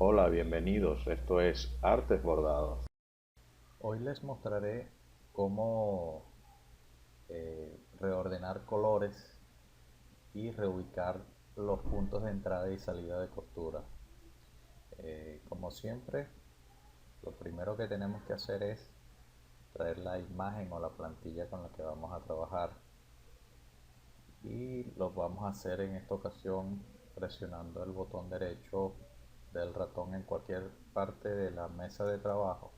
Hola, bienvenidos. Esto es Artes Bordados. Hoy les mostraré cómo reordenar colores y reubicar los puntos de entrada y salida de costura. Como siempre, lo primero que tenemos que hacer es traer la imagen o la plantilla con la que vamos a trabajar, y lo vamos a hacer en esta ocasión presionando el botón derecho del ratón en cualquier parte de la mesa de trabajo.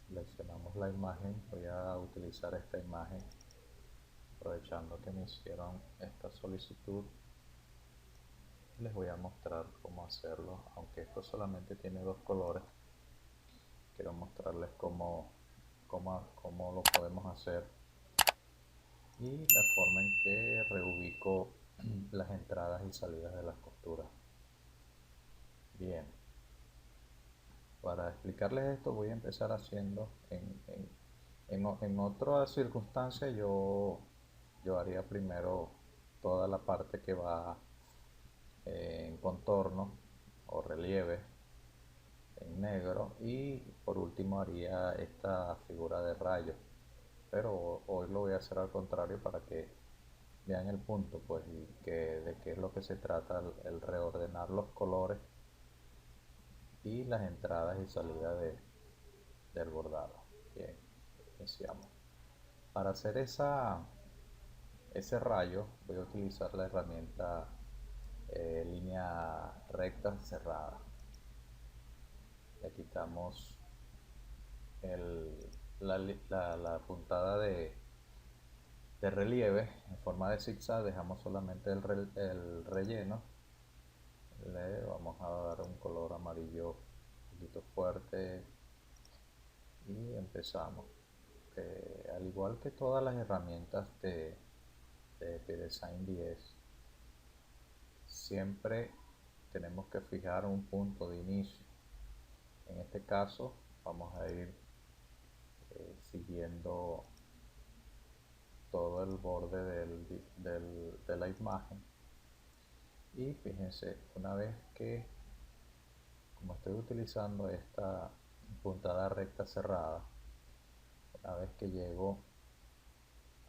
Seleccionamos la imagen. Voy a utilizar esta imagen aprovechando que me hicieron esta solicitud. Les voy a mostrar cómo hacerlo, aunque esto solamente tiene dos colores. Quiero mostrarles cómo lo podemos hacer y la forma en que reubico las entradas y salidas de las costuras. Bien, para explicarles esto voy a empezar haciendo en otra circunstancia. Yo haría primero toda la parte que va en contorno o relieve en negro, y por último haría esta figura de rayos, pero hoy lo voy a hacer al contrario para que vean el punto, pues, y de qué es lo que se trata el reordenar los colores y las entradas y salidas del bordado. Bien, iniciamos. Para hacer ese rayo voy a utilizar la herramienta línea recta cerrada. Le quitamos la puntada de relieve en forma de zigzag, dejamos solamente el relleno. Le vamos a dar un color amarillo un poquito fuerte y empezamos. Al igual que todas las herramientas de Design 10, siempre tenemos que fijar un punto de inicio. En este caso vamos a ir siguiendo todo el borde de la imagen, y fíjense, una vez que, como estoy utilizando esta puntada recta cerrada, una vez que llego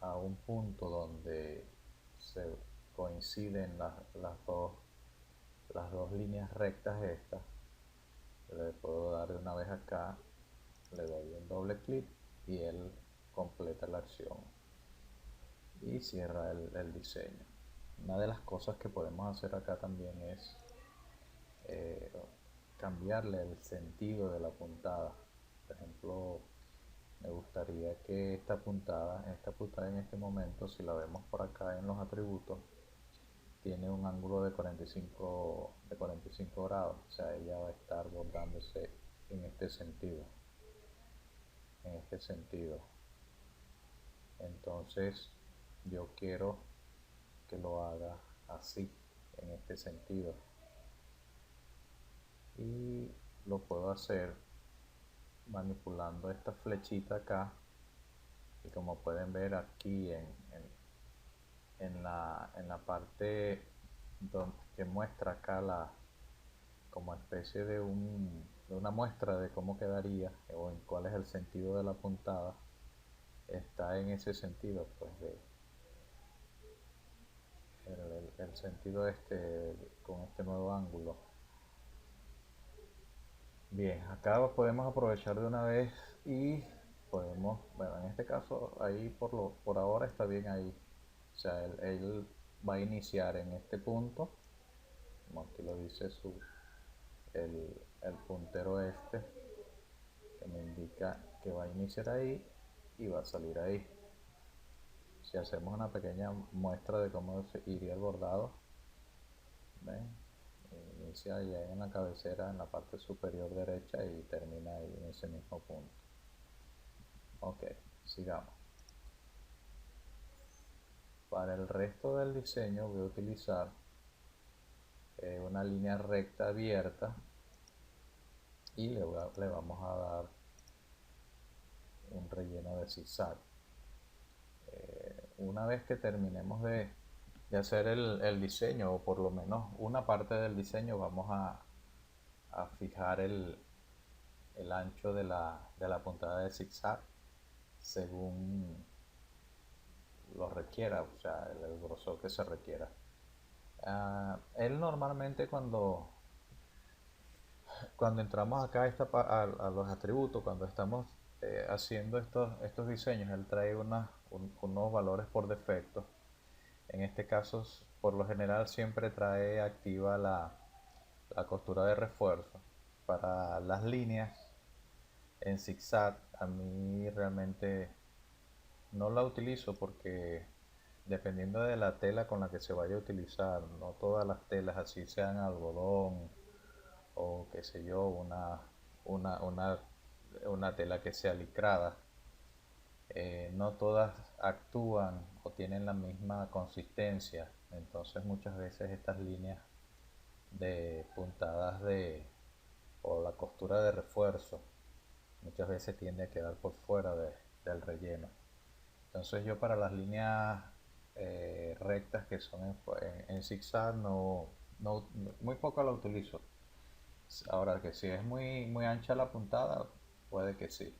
a un punto donde se coinciden las dos líneas rectas estas, le puedo dar de una vez acá, le doy un doble clic y él completa la acción y cierra el diseño. Una de las cosas que podemos hacer acá también es eh, cambiarle el sentido de la puntada. Por ejemplo, me gustaría que esta puntada en este momento, si la vemos por acá en los atributos, tiene un ángulo de 45 grados, o sea, ella va a estar bordándose en este sentido, en este sentido. Entonces, yo quiero que lo haga así, en este sentido, y lo puedo hacer manipulando esta flechita acá, y como pueden ver aquí en la parte que muestra acá como especie de una muestra de cómo quedaría o en cuál es el sentido de la puntada, está en ese sentido, pues, el sentido con este nuevo ángulo. Bien, acá podemos aprovechar de una vez y podemos, bueno, en este caso ahí por ahora está bien ahí. O sea, él va a iniciar en este punto, como aquí lo dice el puntero este, que me indica que va a iniciar ahí y va a salir ahí. Si hacemos una pequeña muestra de cómo iría el bordado, ¿ven? Inicia ya en la cabecera, en la parte superior derecha, y termina ahí en ese mismo punto. Ok, sigamos. Para el resto del diseño voy a utilizar una línea recta abierta, y le vamos a dar un relleno de zigzag. una vez que terminemos de hacer el diseño, o por lo menos una parte del diseño, vamos a fijar el ancho de la puntada de zigzag según lo requiera, o sea, el grosor que se requiera. Él normalmente cuando entramos acá a los atributos, cuando estamos haciendo estos diseños, él trae unos valores por defecto. En este caso, por lo general, siempre trae activa la costura de refuerzo. Para las líneas en zigzag, a mí realmente no la utilizo porque dependiendo de la tela con la que se vaya a utilizar, no todas las telas, así sean algodón o qué sé yo, una, una, una tela que sea licrada, no todas actúan o tienen la misma consistencia. Entonces muchas veces estas líneas de puntadas o la costura de refuerzo muchas veces tiende a quedar por fuera del relleno. Entonces yo para las líneas rectas que son en zigzag muy poco la utilizo. Ahora que si es muy ancha la puntada, puede que sí.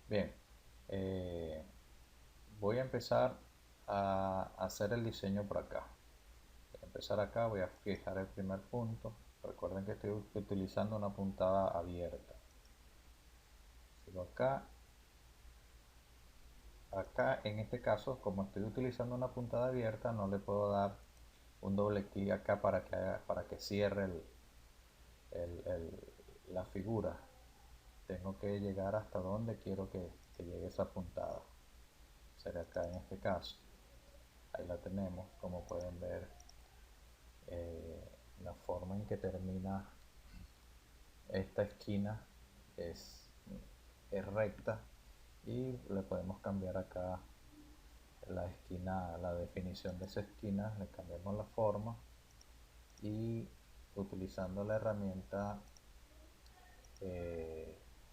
Bien, eh, voy a empezar a hacer el diseño por acá. Voy a empezar acá, voy a fijar el primer punto. Recuerden que estoy utilizando una puntada abierta. Sigo acá. Acá en este caso, como estoy utilizando una puntada abierta, no le puedo dar un doble clic acá para que cierre la figura. Tengo que llegar hasta donde quiero que llegue esa puntada. Será acá en este caso. Ahí la tenemos, como pueden ver, la forma en que termina esta esquina es, es recta, y le podemos cambiar acá la esquina, la definición de esa esquina, le cambiamos la forma y utilizando la herramienta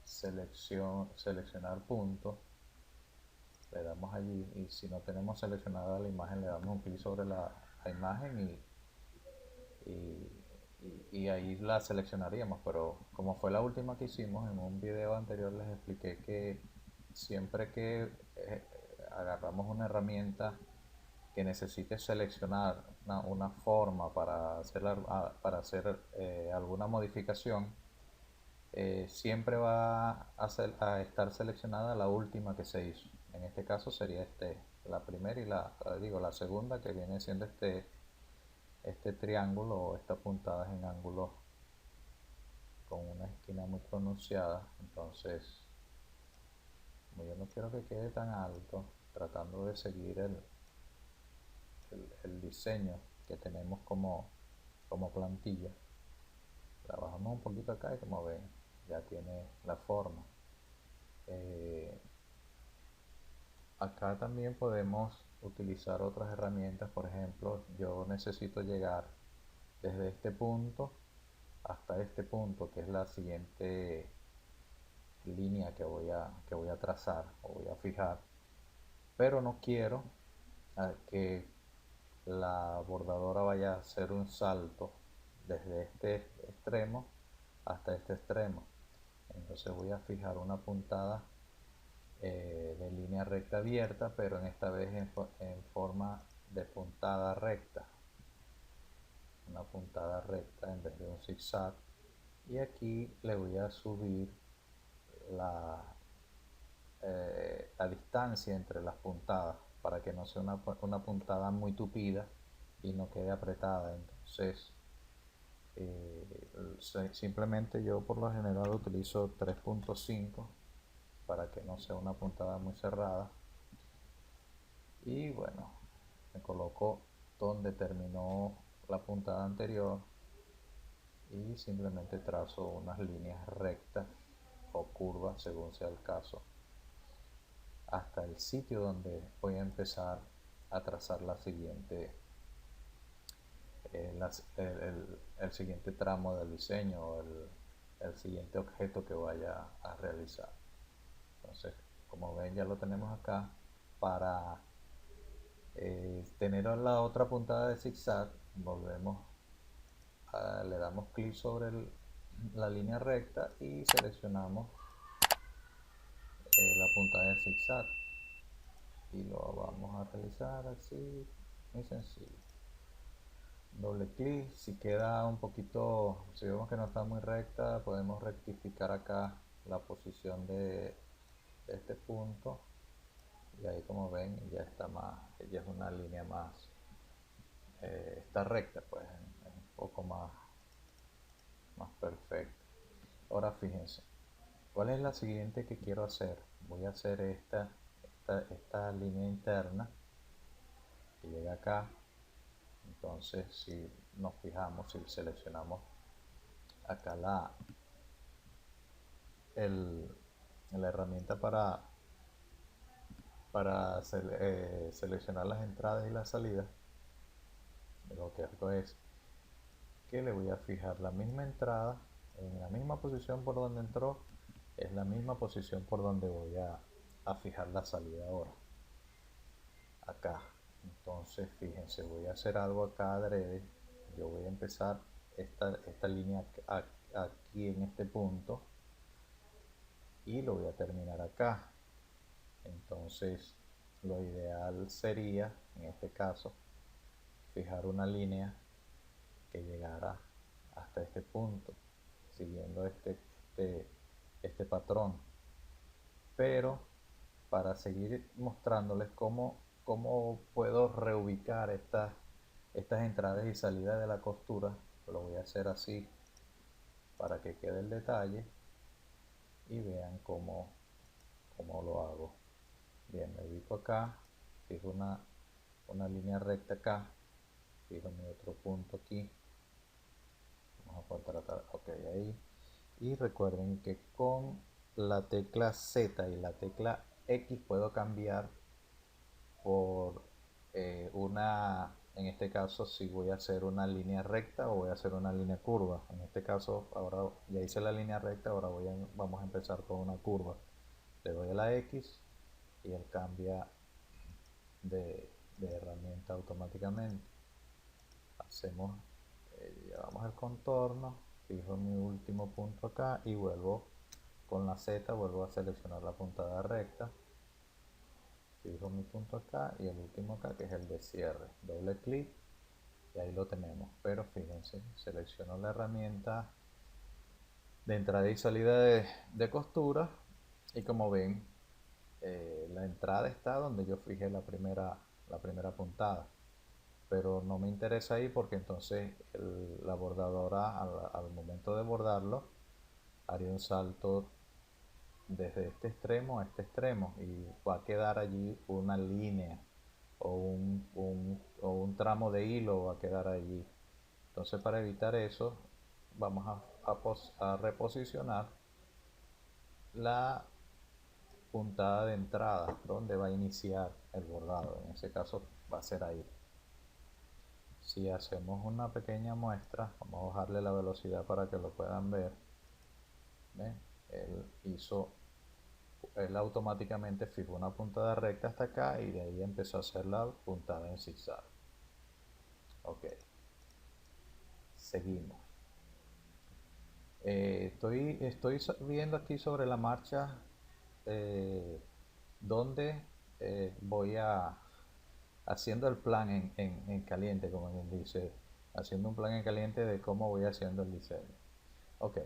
seleccionar punto, le damos allí, y si no tenemos seleccionada la imagen, le damos un clic sobre la imagen y ahí la seleccionaríamos. Pero como fue la última que hicimos, en un video anterior les expliqué que siempre que agarramos una herramienta que necesite seleccionar una forma para hacer alguna modificación, siempre va a estar seleccionada la última que se hizo. En este caso sería la primera y la segunda, que viene siendo este triángulo o estas puntadas en ángulo con una esquina muy pronunciada. Entonces, como yo no quiero que quede tan alto, tratando de seguir el diseño que tenemos como plantilla, la bajamos un poquito acá y como ven ya tiene la forma. Acá también podemos utilizar otras herramientas. Por ejemplo, yo necesito llegar desde este punto hasta este punto, que es la siguiente línea que voy a trazar o voy a fijar, pero no quiero que la bordadora vaya a hacer un salto desde este extremo hasta este extremo. Entonces voy a fijar una puntada de línea recta abierta, pero en esta vez en forma de puntada recta, una puntada recta en vez de un zigzag. Y aquí le voy a subir la distancia entre las puntadas para que no sea una puntada muy tupida y no quede apretada. Entonces simplemente yo por lo general utilizo 3.5 para que no sea una puntada muy cerrada. Y bueno, me coloco donde terminó la puntada anterior y simplemente trazo unas líneas rectas o curvas según sea el caso hasta el sitio donde voy a empezar a trazar la siguiente el siguiente tramo del diseño o el siguiente objeto que vaya a realizar. Entonces, como ven, ya lo tenemos acá. Para tener la otra puntada de zigzag, le damos clic sobre la línea recta y seleccionamos la puntada de zigzag y lo vamos a realizar así, muy sencillo. Doble clic, si queda un poquito, si vemos que no está muy recta, podemos rectificar acá la posición de este punto y ahí, como ven, ya está más, ya es una línea más, está recta, pues es un poco más perfecta. Ahora fíjense, ¿cuál es la siguiente que quiero hacer? Voy a hacer esta línea interna que llega acá. Entonces, si nos fijamos, si seleccionamos acá la herramienta para seleccionar las entradas y las salidas, lo que hago es que le voy a fijar la misma entrada en la misma posición por donde entró, es la misma posición por donde voy a fijar la salida ahora, acá. Entonces fíjense, voy a hacer algo acá adrede. Yo voy a empezar esta línea aquí en este punto y lo voy a terminar acá. Entonces lo ideal sería, en este caso, fijar una línea que llegara hasta este punto, siguiendo este patrón. Pero para seguir mostrándoles cómo puedo reubicar estas entradas y salidas de la costura, lo voy a hacer así para que quede el detalle y vean cómo lo hago. Bien, me ubico acá, fijo una línea recta acá, fijo mi otro punto aquí, vamos a contratar, ok, ahí. Y recuerden que con la tecla Z y la tecla X puedo cambiar por en este caso, si voy a hacer una línea recta o voy a hacer una línea curva. En este caso, ahora ya hice la línea recta, ahora vamos a empezar con una curva. Le doy a la X y él cambia de herramienta automáticamente. Llevamos el contorno, fijo mi último punto acá y vuelvo con la Z, vuelvo a seleccionar la puntada recta, fijo mi punto acá y el último acá, que es el de cierre. Doble clic y ahí lo tenemos. Pero fíjense, selecciono la herramienta de entrada y salida de costura y como ven, la entrada está donde yo fijé la primera puntada, pero no me interesa ahí porque entonces la bordadora al momento de bordarlo haría un salto desde este extremo a este extremo y va a quedar allí una línea o un tramo de hilo va a quedar allí. Entonces, para evitar eso, vamos a reposicionar la puntada de entrada donde va a iniciar el bordado. En ese caso va a ser ahí. Si hacemos una pequeña muestra, vamos a bajarle la velocidad para que lo puedan ver. ¿Ven? Él automáticamente fijó una puntada recta hasta acá y de ahí empezó a hacer la puntada en zigzag. Ok, seguimos. Estoy viendo aquí sobre la marcha donde voy haciendo el plan en caliente, como bien dice, haciendo un plan en caliente de cómo voy haciendo el diseño. Ok,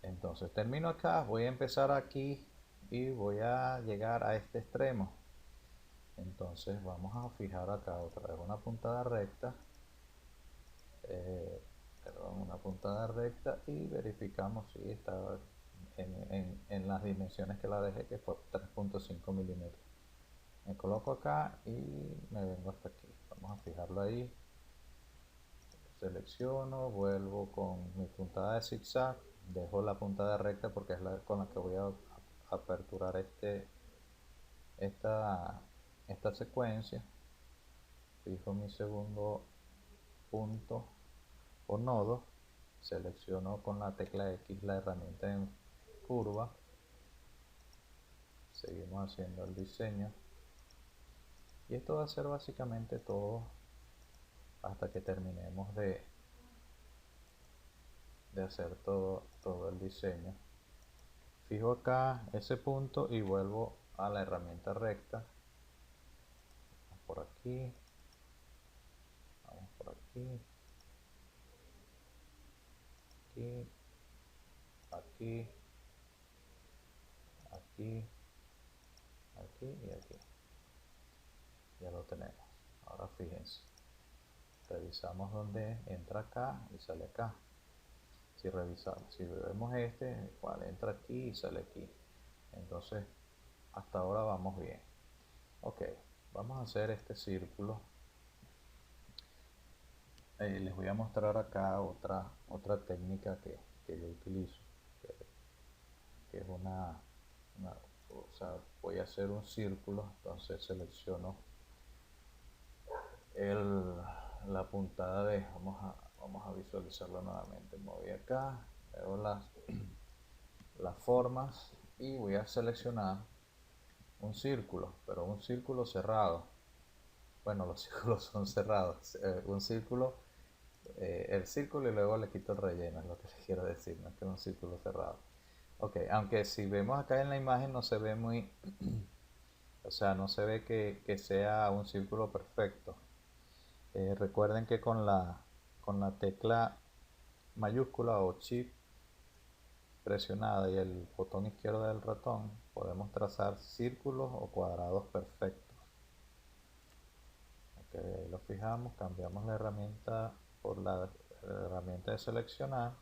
entonces termino acá, voy a empezar aquí y voy a llegar a este extremo. Entonces vamos a fijar acá otra vez una puntada recta, una puntada recta y verificamos si está en las dimensiones que la dejé, que fue 3.5 milímetros. Me coloco acá y me vengo hasta aquí. Vamos a fijarlo ahí. Selecciono, vuelvo con mi puntada de zigzag, dejo la puntada recta porque es con la que voy a aperturar esta secuencia. Fijo mi segundo punto o nodo, selecciono con la tecla X la herramienta en curva, seguimos haciendo el diseño Y esto va a ser básicamente todo hasta que terminemos de hacer todo el diseño. Fijo acá ese punto y vuelvo a la herramienta recta. Vamos por aquí, vamos por aquí, aquí, aquí, aquí, aquí y aquí. Ya lo tenemos. Ahora fíjense, revisamos dónde entra acá y sale acá. Si revisamos, si vemos este, cuál entra aquí y sale aquí. Entonces, hasta ahora vamos bien. Ok, vamos a hacer este círculo. Les voy a mostrar acá otra técnica que yo utilizo, que es o sea, voy a hacer un círculo, entonces selecciono la puntada de, vamos a visualizarlo nuevamente. Me voy acá, veo las formas y voy a seleccionar un círculo, pero un círculo cerrado. Bueno, los círculos son cerrados. Un círculo, el círculo y luego le quito el relleno, es lo que les quiero decir, no es que es un círculo cerrado. Ok, aunque si vemos acá en la imagen no se ve muy, o sea, no se ve que sea un círculo perfecto. Recuerden que con la tecla mayúscula o shift presionada y el botón izquierdo del ratón podemos trazar círculos o cuadrados perfectos. Ok, ahí lo fijamos, cambiamos la herramienta por la herramienta de seleccionar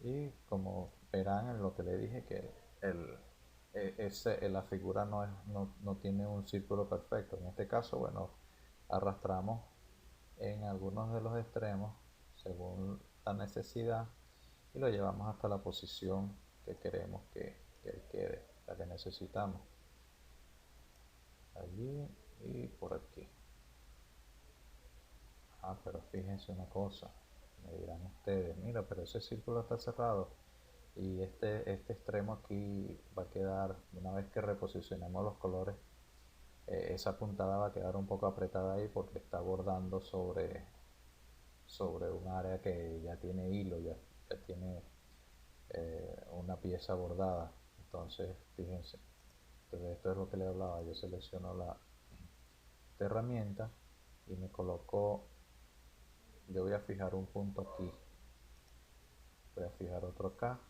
y como verán en lo que le dije que la figura no tiene un círculo perfecto. En este caso, bueno, arrastramos en algunos de los extremos según la necesidad y lo llevamos hasta la posición que queremos que quede, la que necesitamos. Allí y por aquí. Ah, pero fíjense una cosa, me dirán ustedes, mira, pero ese círculo está cerrado y este extremo aquí va a quedar, una vez que reposicionemos los colores, esa puntada va a quedar un poco apretada ahí porque está bordando sobre un área que ya tiene hilo, ya tiene una pieza bordada. Entonces, fíjense, entonces esto es lo que le hablaba, yo selecciono esta herramienta y me coloco, yo voy a fijar un punto aquí, voy a fijar otro acá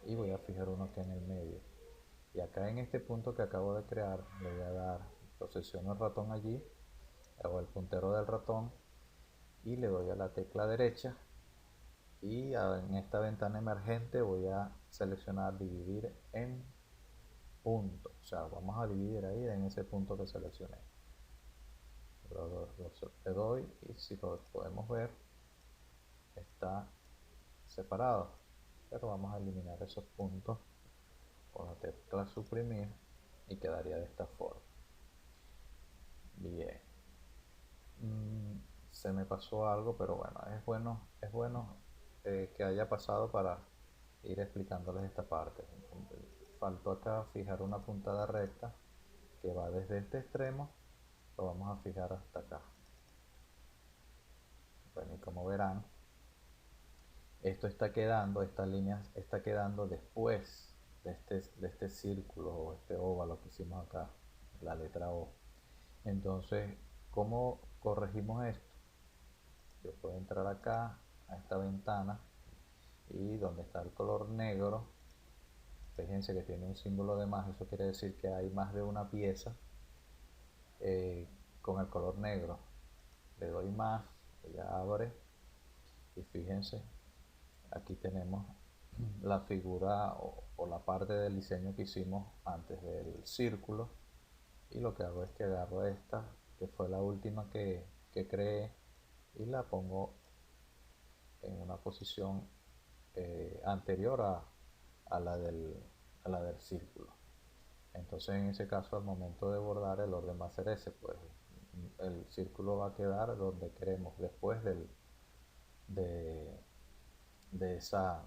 y voy a fijar uno aquí en el medio. Y acá en este punto que acabo de crear le voy a dar, posiciono el ratón allí, hago el puntero del ratón y le doy a la tecla derecha y en esta ventana emergente voy a seleccionar dividir en punto, o sea, vamos a dividir ahí en ese punto que seleccioné. Le doy y si lo podemos ver está separado, pero vamos a eliminar esos puntos con la tecla suprimir y quedaría de esta forma. Bien, se me pasó algo, pero bueno, es bueno que haya pasado para ir explicándoles esta parte. Faltó acá fijar una puntada recta que va desde este extremo, lo vamos a fijar hasta acá. Bueno, y como verán, esto está quedando, esta línea está quedando después de este círculo o este óvalo que hicimos acá, la letra O. Entonces, ¿cómo corregimos esto? Yo puedo entrar acá a esta ventana y donde está el color negro, fíjense que tiene un símbolo de más, eso quiere decir que hay más de una pieza con el color negro. Le doy más, ella abre y fíjense, aquí tenemos la figura o la parte del diseño que hicimos antes del círculo y lo que hago es que agarro esta que fue la última que creé y la pongo en una posición anterior a la del círculo. Entonces en ese caso al momento de bordar el orden va a ser ese, pues el círculo va a quedar donde queremos después de, de esa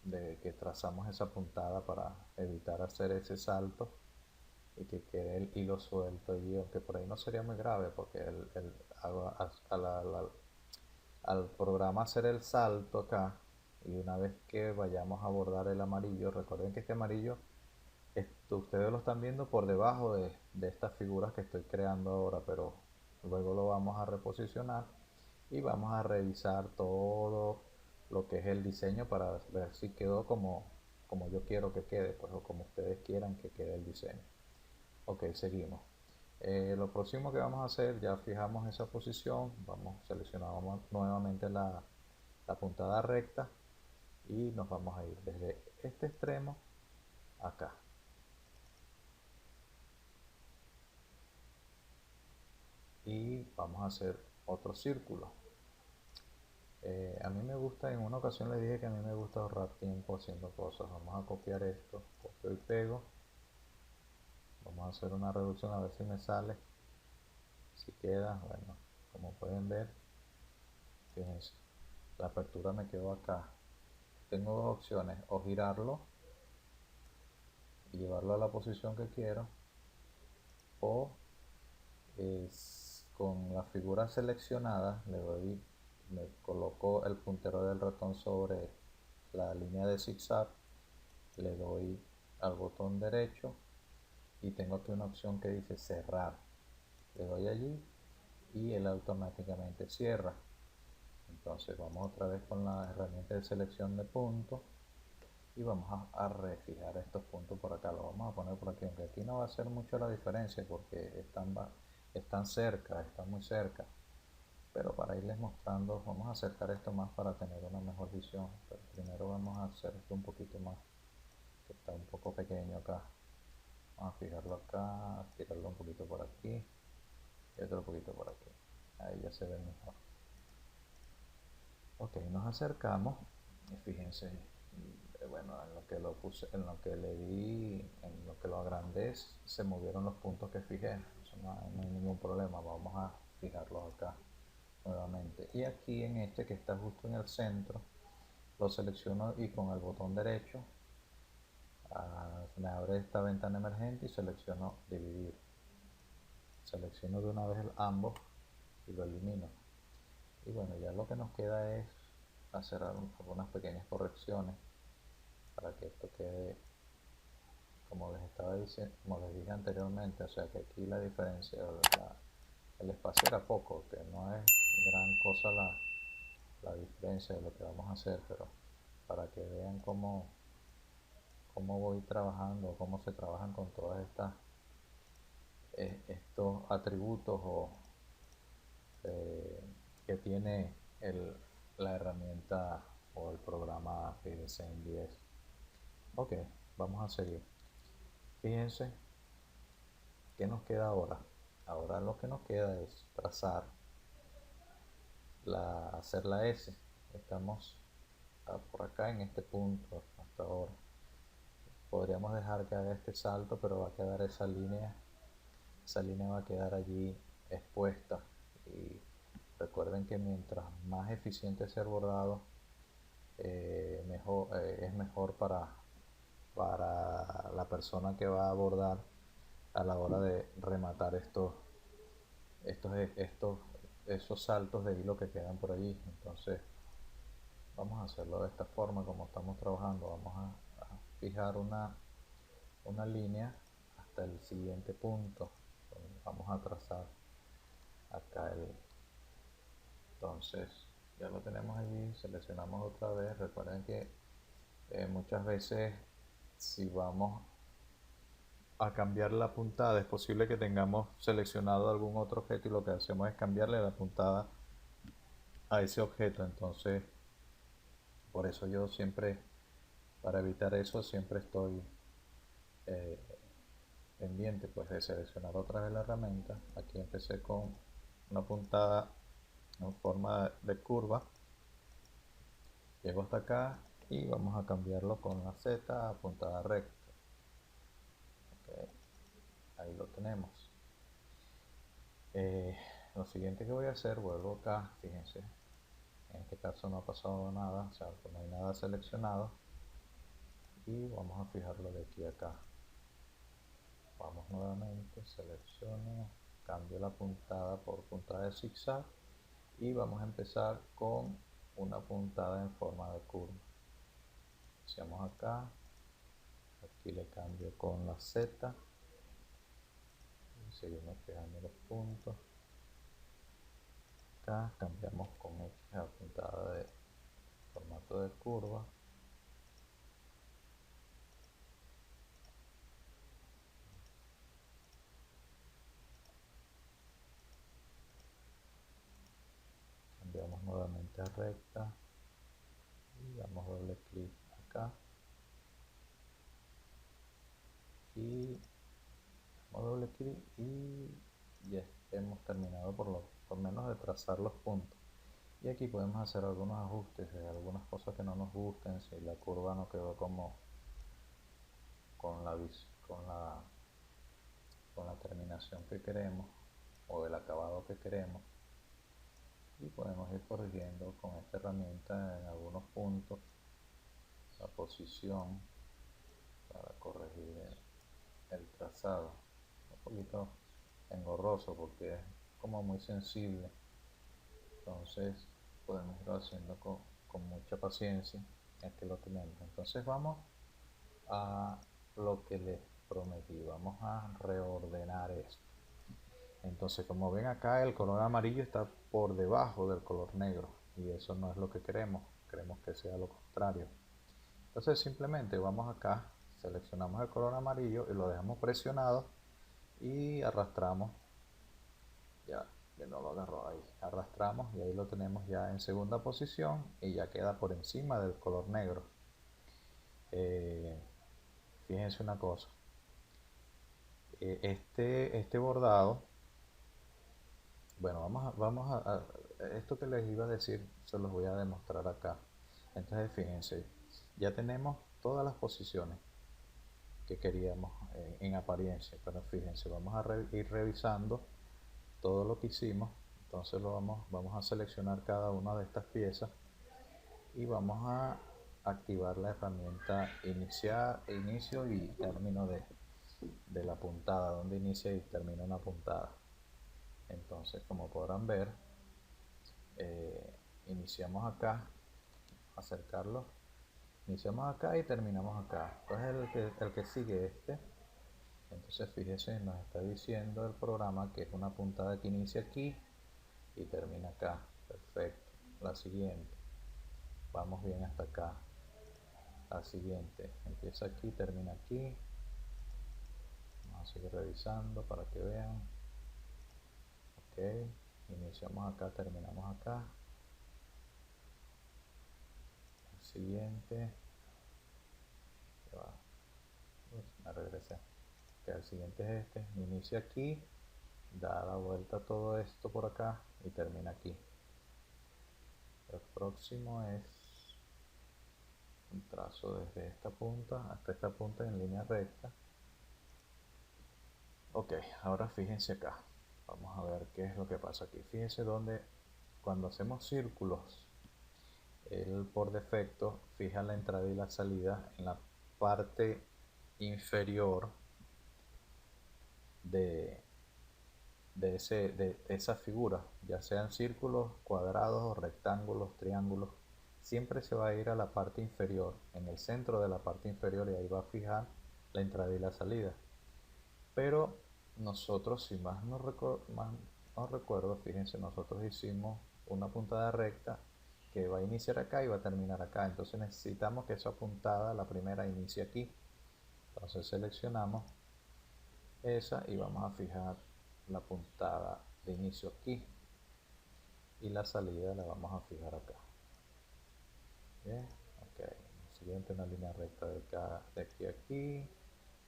de que trazamos esa puntada para evitar hacer ese salto y que quede el hilo suelto y aunque por ahí no sería muy grave porque al programa hacer el salto acá y una vez que vayamos a abordar el amarillo, recuerden que este amarillo ustedes lo están viendo por debajo de estas figuras que estoy creando ahora, pero luego lo vamos a reposicionar y vamos a revisar todo lo que es el diseño para ver si quedó como yo quiero que quede, pues, o como ustedes quieran que quede el diseño. Ok, seguimos. Lo próximo que vamos a hacer, ya fijamos esa posición, seleccionamos nuevamente la puntada recta y nos vamos a ir desde este extremo acá. Y vamos a hacer otro círculo. A mí me gusta, en una ocasión les dije que a mí me gusta ahorrar tiempo haciendo cosas. Vamos a copiar esto, copio y pego. Vamos a hacer una reducción a ver si me sale. Si queda, bueno, como pueden ver, fíjense, la apertura me quedó acá. Tengo dos opciones, o girarlo y llevarlo a la posición que quiero, o con la figura seleccionada me coloco el puntero del ratón sobre la línea de zigzag, le doy al botón derecho y tengo aquí una opción que dice cerrar, le doy allí y él automáticamente cierra. Entonces vamos otra vez con la herramienta de selección de puntos y vamos a refijar estos puntos por acá, lo vamos a poner por aquí, aunque aquí no va a hacer mucho la diferencia porque están cerca, están muy cerca, pero para irles mostrando, vamos a acercar esto más para tener una mejor visión, pero primero vamos a hacer esto un poquito más, que está un poco pequeño acá. Vamos a fijarlo acá, tirarlo un poquito por aquí y otro poquito por aquí, ahí ya se ve mejor. Ok, nos acercamos y fíjense, bueno, en lo que lo puse, en lo que le di, en lo que lo agrandé, se movieron los puntos que fijé, eso no hay ningún problema, vamos a fijarlos acá nuevamente. Y aquí en este que está justo en el centro, lo selecciono y con el botón derecho me abre esta ventana emergente y selecciono dividir. Selecciono de una vez ambos y lo elimino. Y bueno, ya lo que nos queda es hacer algunas pequeñas correcciones para que esto quede como les estaba diciendo, como les dije anteriormente, o sea que aquí la diferencia, el espacio era poco, que no es gran cosa la diferencia de lo que vamos a hacer, pero para que vean cómo voy trabajando, cómo se trabajan con todas estos atributos que tiene la herramienta o el programa IDESIGN 10. Ok, vamos a seguir. Fíjense qué nos queda ahora. Ahora lo que nos queda es trazar, hacer la S. Estamos por acá en este punto hasta ahora. Podríamos dejar que haga este salto, pero va a quedar esa línea va a quedar allí expuesta. Y recuerden que mientras más eficiente sea el bordado, es mejor para la persona que va a bordar a la hora de rematar esos saltos de hilo que quedan por allí. Entonces vamos a hacerlo de esta forma como estamos trabajando. Vamos a fijar una línea hasta el siguiente punto. Vamos a trazar acá entonces ya lo tenemos allí, seleccionamos otra vez. Recuerden que muchas veces si vamos a cambiar la puntada es posible que tengamos seleccionado algún otro objeto y lo que hacemos es cambiarle la puntada a ese objeto. Entonces por eso yo siempre, para evitar eso, siempre estoy eh, pendiente pues de seleccionar otra vez la herramienta. Aquí empecé con una puntada en forma de curva, llego hasta acá y vamos a cambiarlo con la Z a puntada recta. Okay, ahí lo tenemos. Lo siguiente que voy a hacer, vuelvo acá, fíjense, en este caso no ha pasado nada, o sea, no hay nada seleccionado y vamos a fijarlo de aquí a acá. Vamos nuevamente, selecciono, cambio la puntada por puntada de zigzag y vamos a empezar con una puntada en forma de curva. Iniciamos acá, aquí le cambio con la Z y seguimos fijando los puntos. Acá cambiamos con X a puntada de formato de curva. Cambiamos nuevamente a recta y damos doble clic acá y damos doble clic y ya hemos terminado por lo menos de trazar los puntos. Y aquí podemos hacer algunos ajustes de algunas cosas que no nos gusten, si la curva no quedó como con la terminación que queremos o el acabado que queremos, y podemos ir corrigiendo con esta herramienta en algunos puntos la posición para corregir el trazado. Un poquito engorroso porque es como muy sensible, entonces podemos irlo haciendo con mucha paciencia. Aquí lo tenemos. Entonces vamos a lo que les prometí, vamos a reordenar esto. Entonces, como ven acá, el color amarillo está por debajo del color negro y eso no es lo que queremos que sea lo contrario. Entonces simplemente vamos acá, seleccionamos el color amarillo y lo dejamos presionado y arrastramos, ya que no lo agarró ahí, arrastramos y ahí lo tenemos ya en segunda posición y ya queda por encima del color negro. Fíjense una cosa, este bordado, bueno, esto que les iba a decir se los voy a demostrar acá. Entonces fíjense, ya tenemos todas las posiciones que queríamos en apariencia, pero fíjense, vamos a ir revisando todo lo que hicimos. Entonces vamos a seleccionar cada una de estas piezas y vamos a activar la herramienta inicio y término de la puntada, donde inicia y termina una puntada. Entonces, como podrán ver, iniciamos acá, acercarlo, iniciamos acá y terminamos acá. Entonces el que sigue entonces fíjese, nos está diciendo el programa que es una puntada que inicia aquí y termina acá. Perfecto. La siguiente, vamos bien hasta acá. La siguiente empieza aquí, termina aquí. Vamos a seguir revisando para que vean. Ok, iniciamos acá, terminamos acá. El siguiente, me regresé. Okay, el siguiente es este, inicia aquí, da la vuelta a todo esto por acá y termina aquí. El próximo es un trazo desde esta punta hasta esta punta en línea recta. Ok, ahora fíjense acá, vamos a ver qué es lo que pasa aquí. Fíjense donde cuando hacemos círculos, él por defecto fija la entrada y la salida en la parte inferior de esa figura, ya sean círculos, cuadrados o rectángulos, triángulos. Siempre se va a ir a la parte inferior, en el centro de la parte inferior, y ahí va a fijar la entrada y la salida. Pero nosotros, si más no recuerdo, fíjense, nosotros hicimos una puntada recta que va a iniciar acá y va a terminar acá. Entonces necesitamos que esa puntada, la primera, inicie aquí. Entonces seleccionamos esa y vamos a fijar la puntada de inicio aquí y la salida la vamos a fijar acá. Bien, ok. Siguiente, una línea recta de aquí a aquí,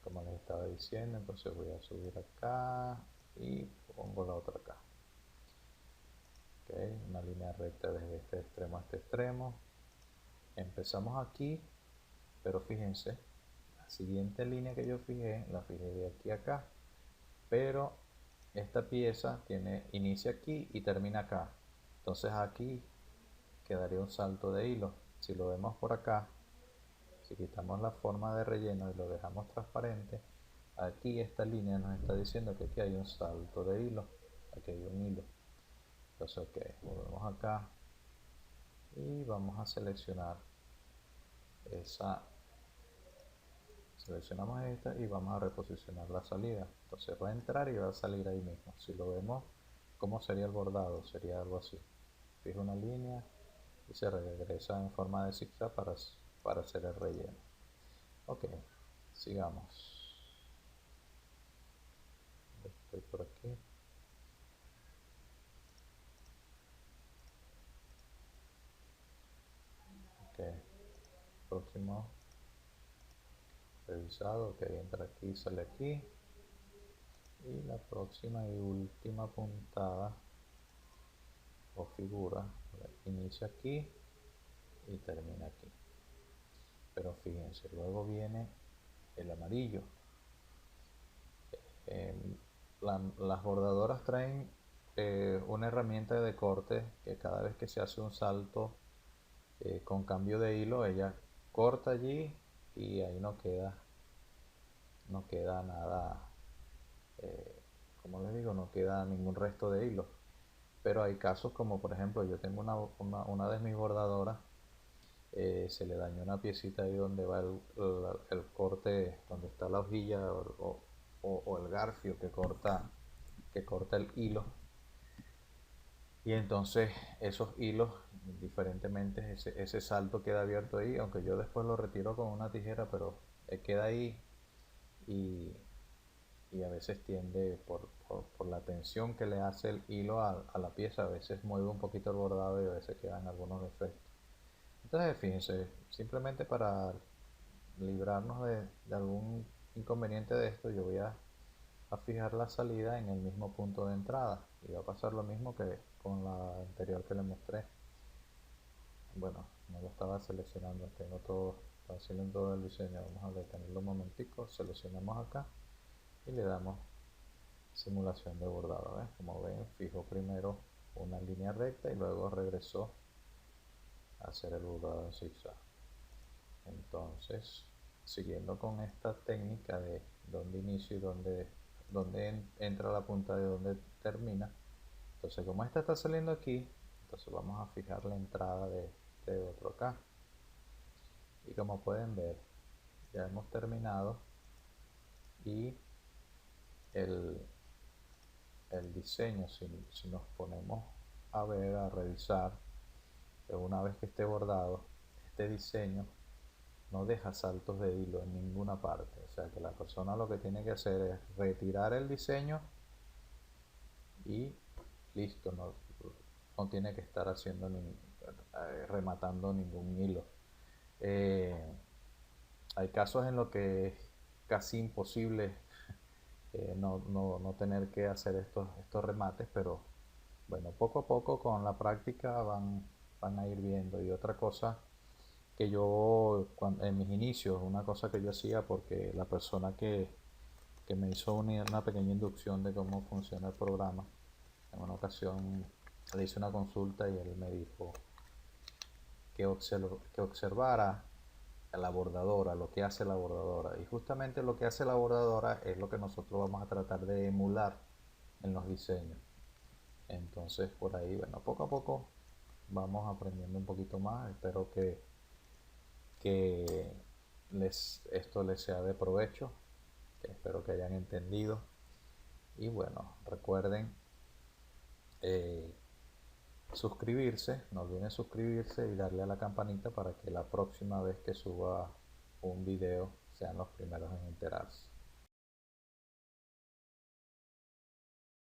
como les estaba diciendo. Entonces voy a subir acá y pongo la otra acá. Ok, una línea recta desde este extremo a este extremo. Empezamos aquí, pero fíjense, la siguiente línea que yo fijé, la fijé de aquí a acá, pero esta pieza inicia aquí y termina acá. Entonces aquí quedaría un salto de hilo. Si lo vemos por acá, si quitamos la forma de relleno y lo dejamos transparente, aquí esta línea nos está diciendo que aquí hay un salto de hilo, aquí hay un hilo. Entonces, ok, volvemos acá y vamos a seleccionar esa, seleccionamos esta y vamos a reposicionar la salida. Entonces va a entrar y va a salir ahí mismo. Si lo vemos, ¿cómo sería el bordado? Sería algo así. Fijo una línea y se regresa en forma de zigzag para hacer el relleno. Ok, sigamos. Estoy por aquí. Ok, próximo revisado. Ok, entra aquí, sale aquí. Y la próxima y última puntada o figura inicia aquí y termina aquí. Pero fíjense, luego viene el amarillo. Las bordadoras traen una herramienta de corte que cada vez que se hace un salto con cambio de hilo, ella corta allí y ahí no queda nada, como les digo, no queda ningún resto de hilo. Pero hay casos como por ejemplo yo tengo una de mis bordadoras, se le dañó una piecita ahí donde va el corte, donde está la hojilla o el garfio que corta el hilo. Y entonces esos hilos, diferentemente, ese salto queda abierto ahí, aunque yo después lo retiro con una tijera, pero queda ahí y, y a veces tiende, por la tensión que le hace el hilo a la pieza, a veces mueve un poquito el bordado y a veces quedan algunos defectos. Entonces, fíjense, simplemente para librarnos de algún inconveniente de esto, yo voy a fijar la salida en el mismo punto de entrada y va a pasar lo mismo que con la anterior que les mostré. Bueno, no lo estaba seleccionando, tengo todo, está haciendo todo el diseño. Vamos a detenerlo un momentico, seleccionamos acá y le damos simulación de bordado. ¿Ves? Como ven, fijo primero una línea recta y luego regresó a hacer el bordado en zigzag. Entonces, siguiendo con esta técnica de dónde inicio y dónde entra la punta de dónde termina, entonces como esta está saliendo aquí, entonces vamos a fijar la entrada de este otro acá. Y como pueden ver, ya hemos terminado y el diseño, si nos ponemos a ver, a revisar, una vez que esté bordado, este diseño no deja saltos de hilo en ninguna parte. O sea que la persona lo que tiene que hacer es retirar el diseño y listo, no tiene que estar haciendo rematando ningún hilo. Hay casos en los que es casi imposible no tener que hacer estos remates, pero bueno, poco a poco con la práctica van a ir viendo. Y otra cosa que yo, en mis inicios, una cosa que yo hacía, porque la persona que me hizo una pequeña inducción de cómo funciona el programa, en una ocasión le hice una consulta y él me dijo que observara la bordadora, lo que hace la bordadora. Y justamente lo que hace la bordadora es lo que nosotros vamos a tratar de emular en los diseños. Entonces por ahí, bueno, poco a poco vamos aprendiendo un poquito más. Espero que esto les sea de provecho, que espero que hayan entendido. Y bueno, recuerden suscribirse, no olviden suscribirse y darle a la campanita para que la próxima vez que suba un video sean los primeros en enterarse.